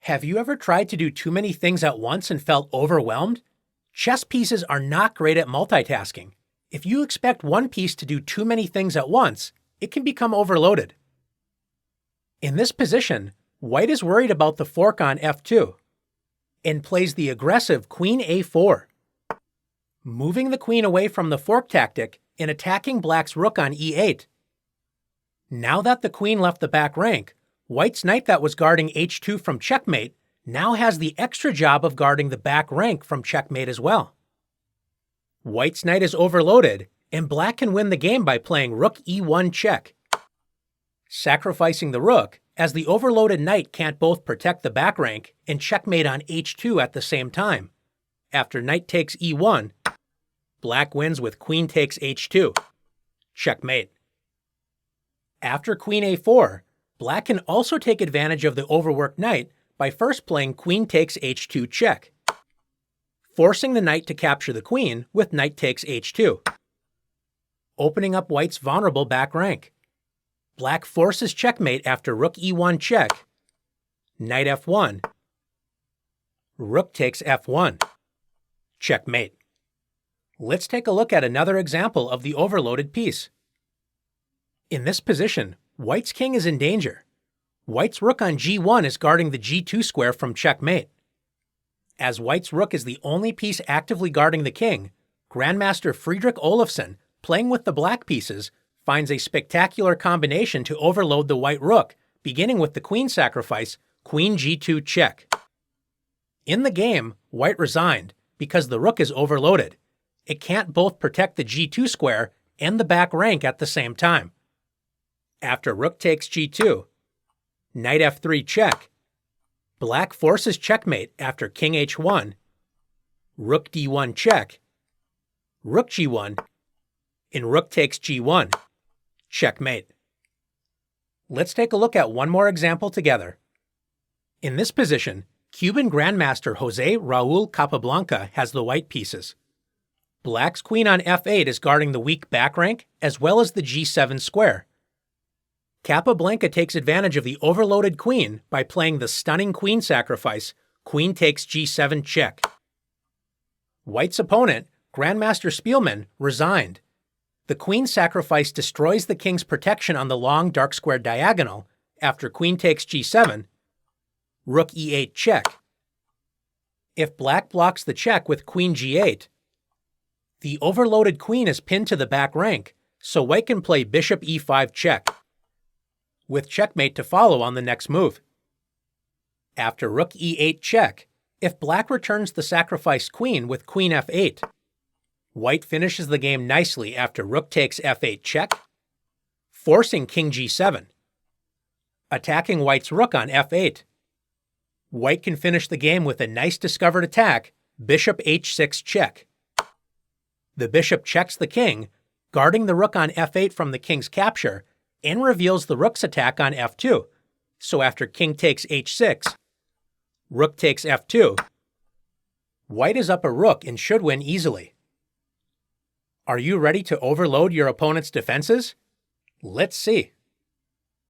Have you ever tried to do too many things at once and felt overwhelmed? Chess pieces are not great at multitasking. If you expect one piece to do too many things at once, it can become overloaded. In this position, White is worried about the fork on f2 and plays the aggressive Queen a4, moving the queen away from the fork tactic and attacking Black's rook on e8. Now that the queen left the back rank, White's knight that was guarding h2 from checkmate now has the extra job of guarding the back rank from checkmate as well. White's knight is overloaded, and Black can win the game by playing rook e1 check, sacrificing the rook, as the overloaded knight can't both protect the back rank and checkmate on h2 at the same time. After knight takes e1, Black wins with queen takes h2, checkmate. After queen a4, Black can also take advantage of the overworked knight by first playing queen takes h2 check, forcing the knight to capture the queen with knight takes h2, opening up White's vulnerable back rank. Black forces checkmate after rook e1 check, knight f1, rook takes f1, checkmate. Let's take a look at another example of the overloaded piece. In this position, White's king is in danger. White's rook on g1 is guarding the g2 square from checkmate. As White's rook is the only piece actively guarding the king, Grandmaster Friedrich Olafsson, playing with the black pieces, finds a spectacular combination to overload the white rook, beginning with the queen sacrifice, queen g2 check. In the game, White resigned because the rook is overloaded. It can't both protect the g2 square and the back rank at the same time. After rook takes g2, knight f3 check, Black forces checkmate after king h1, rook d1 check, rook g1, and rook takes g1, checkmate. Let's take a look at one more example together. In this position, Cuban Grandmaster Jose Raul Capablanca has the white pieces. Black's queen on f8 is guarding the weak back rank as well as the g7 square. Capablanca takes advantage of the overloaded queen by playing the stunning queen sacrifice, queen takes g7 check. White's opponent, Grandmaster Spielmann, resigned. The queen sacrifice destroys the king's protection on the long dark square diagonal after queen takes g7, rook e8 check. If Black blocks the check with queen g8, the overloaded queen is pinned to the back rank, so White can play bishop e5 check, with checkmate to follow on the next move. After rook e8 check, if Black returns the sacrificed queen with queen f8, White finishes the game nicely after rook takes f8 check, forcing king g7, attacking White's rook on f8. White can finish the game with a nice discovered attack, bishop h6 check. The bishop checks the king, guarding the rook on f8 from the king's capture, and reveals the rook's attack on f2. So after king takes h6, rook takes f2, White is up a rook and should win easily. Are you ready to overload your opponent's defenses? Let's see.